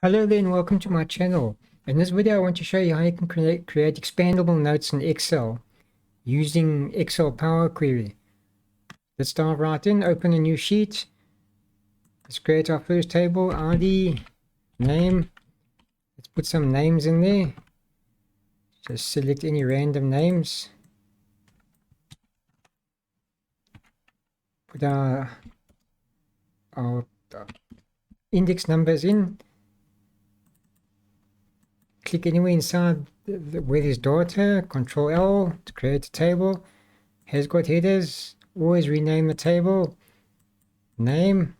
Hello there and welcome to my channel. In this video I want to show you how you can create expandable notes in Excel using Excel Power Query. Let's dive right in, open a new sheet. Let's create our first table, ID, name. Let's put some names in there. Just select any random names. Put our index numbers in. Click anywhere inside where there's data, Control L to create a table. Has got headers. Always rename the table. Name.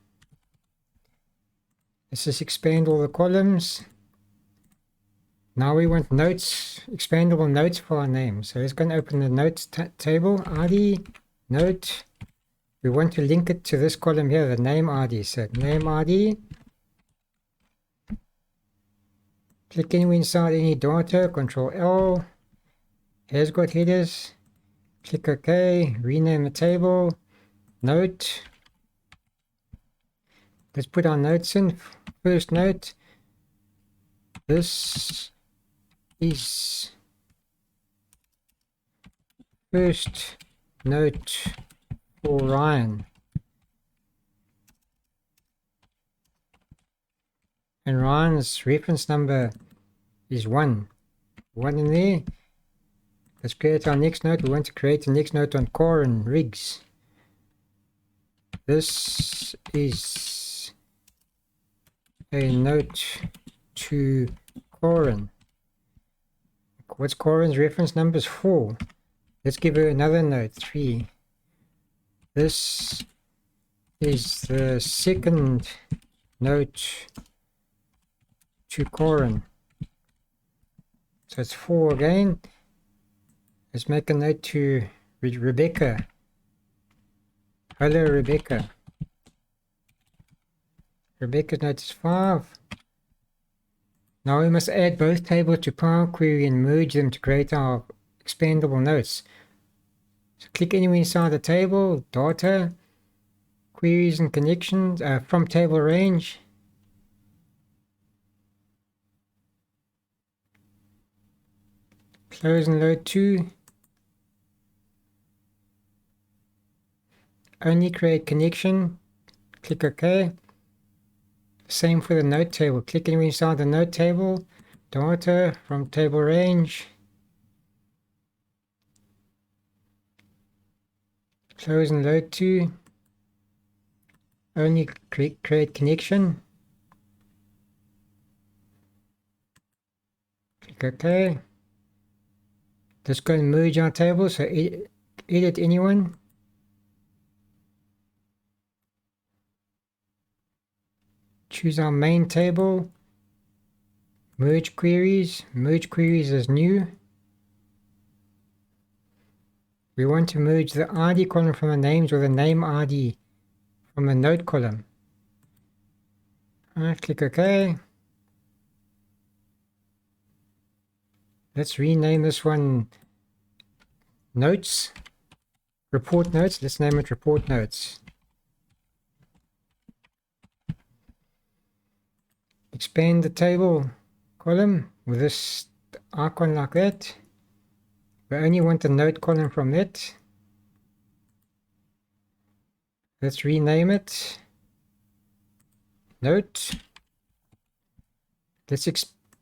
Let's just expand all the columns. Now we want notes, expandable notes for our name. So let's go and open the notes table, ID, note. We want to link it to this column here, the name ID. So name ID. Click anywhere inside any data, Control L. Has got headers. Click OK. Rename the table. Note. Let's put our notes in. First note. This is first note for Ryan. And Ryan's reference number is 1. 1 in there. Let's create our next note. We want to create the next note on core and rigs. This is a note to Corin. What's Corin's reference number? Is 4. Let's give her another note, 3. This is the second note to Corin. So it's 4 again. Let's make a note to Rebecca. Hello, Rebecca. Rebecca's note is 5. Now we must add both tables to Power Query and merge them to create our expandable notes. So click anywhere inside the table, data, queries and connections, from table range. Close and load to. Only create connection. Click OK. Same for the note table. Click anywhere inside the note table, data, from table range. Close and load to. Only create connection. Click OK. Let's go and merge our table. So edit anyone. Choose our main table. Merge queries. Merge queries as new. We want to merge the ID column from the names or the name ID from the note column. Click OK. Let's rename this one Notes. Report Notes. Let's name it Report Notes. Expand the table column with this icon like that. We only want the note column from that. Let's rename it Note. Let's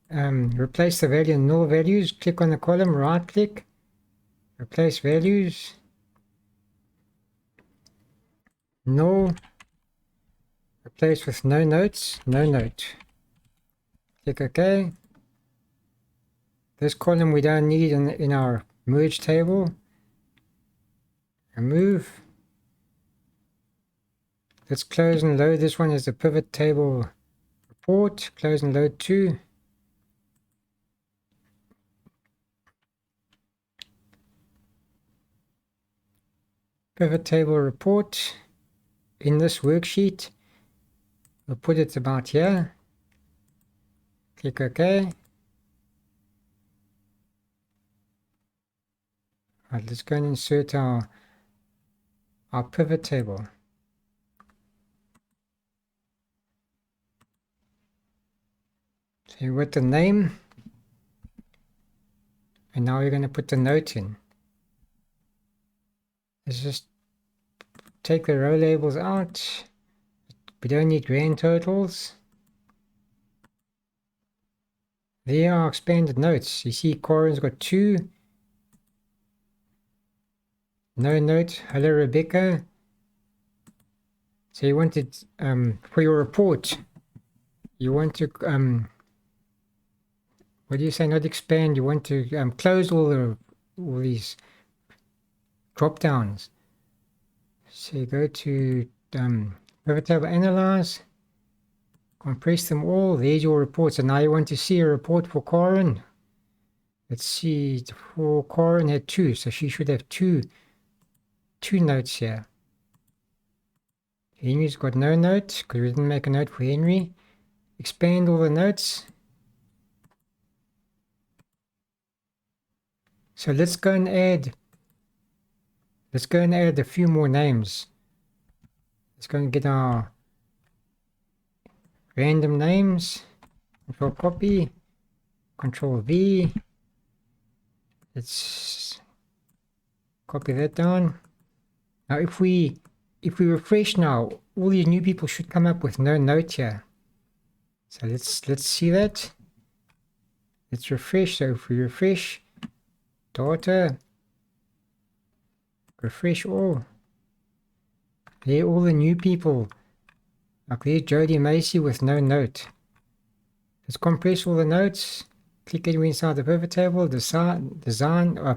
replace the value in null values. Click on the column, right click, replace values, null, replace with no notes, no note. Click OK. This column we don't need in our merge table. Remove. Let's close and load this one as the pivot table report. Close and load to. Pivot table report. In this worksheet, we'll put it about here. Click OK. Right, let's go and insert our pivot table. So with the name, and now we're going to put the note in. Let's just take the row labels out. We don't need grand totals. There are expanded notes. You see Corin's got 2. No note. Hello Rebecca. So you wanted for your report, you want to what do you say, not expand, you want to close all these drop downs. So you go to pivot table analyze, compress them all. There's your report. So now you want to see a report for Corin. Let's see, for Corin had 2, so she should have two notes here. Henry's got no note because we didn't make a note for Henry. Expand all the notes. So let's go and add a few more names. Let's go and get our random names. Control copy, Control V. Let's copy that down. Now if we refresh now, all these new people should come up with no note here. So let's see that. Let's refresh. So if we refresh data, refresh all. There all the new people. Like there's Jody Macy with no note. Let's compress all the notes. Click anywhere inside the pivot table, design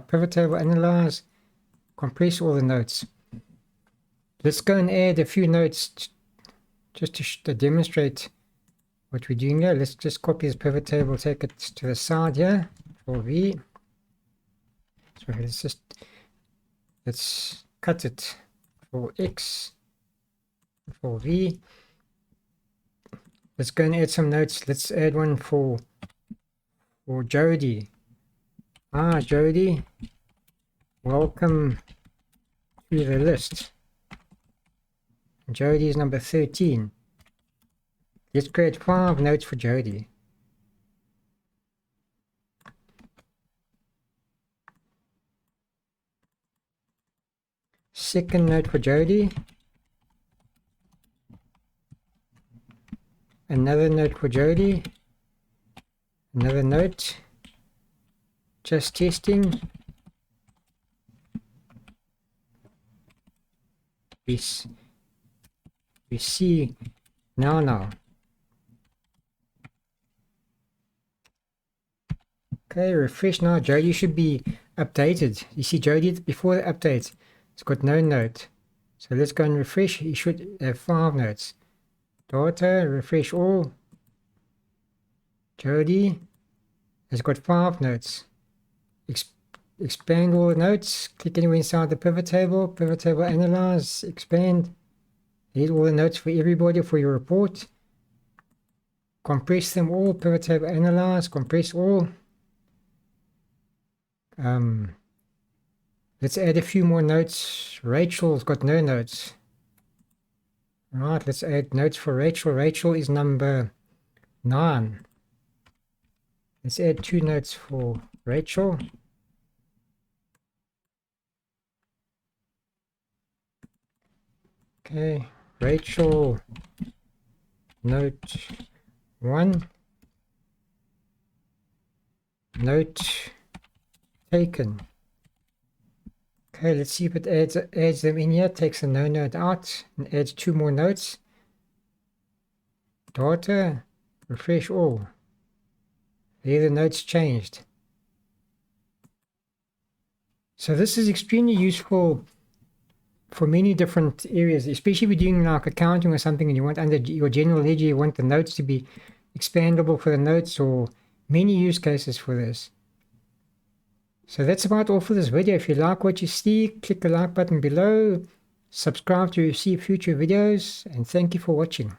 pivot table analyze, compress all the notes. Let's go and add a few notes just to demonstrate what we're doing here. Let's just copy this pivot table, take it to the side here for V. So let's cut it for X, for V. Let's go and add some notes. Let's add one for Jody. Jody, welcome to the list. Jody is number 13. Let's create 5 notes for Jody. Second note for Jody. Another note for Jody. Another note. Just testing. We see now. Okay, refresh now. Jody should be updated. You see Jody before the update, it's got no note. So let's go and refresh. He should have 5 notes. Data, refresh all. Jody has got 5 notes. Expand all the notes. Click anywhere inside the pivot table analyze, expand. Here's all the notes for everybody for your report. Compress them all, pivot table analyze, compress all. Let's add a few more notes. Rachel's got no notes. Right, let's add notes for Rachel. Rachel is number 9. Let's add 2 notes for Rachel. Okay, Rachel, note 1. Note taken. Okay, let's see if it adds them in here. Takes a no note out and adds 2 more notes. Data, refresh all. There the notes changed. So this is extremely useful for many different areas, especially if you're doing like accounting or something and you want under your general ledger, you want the notes to be expandable for the notes, or many use cases for this. So that's about all for this video. If you like what you see, click the like button below, subscribe to receive future videos, and thank you for watching.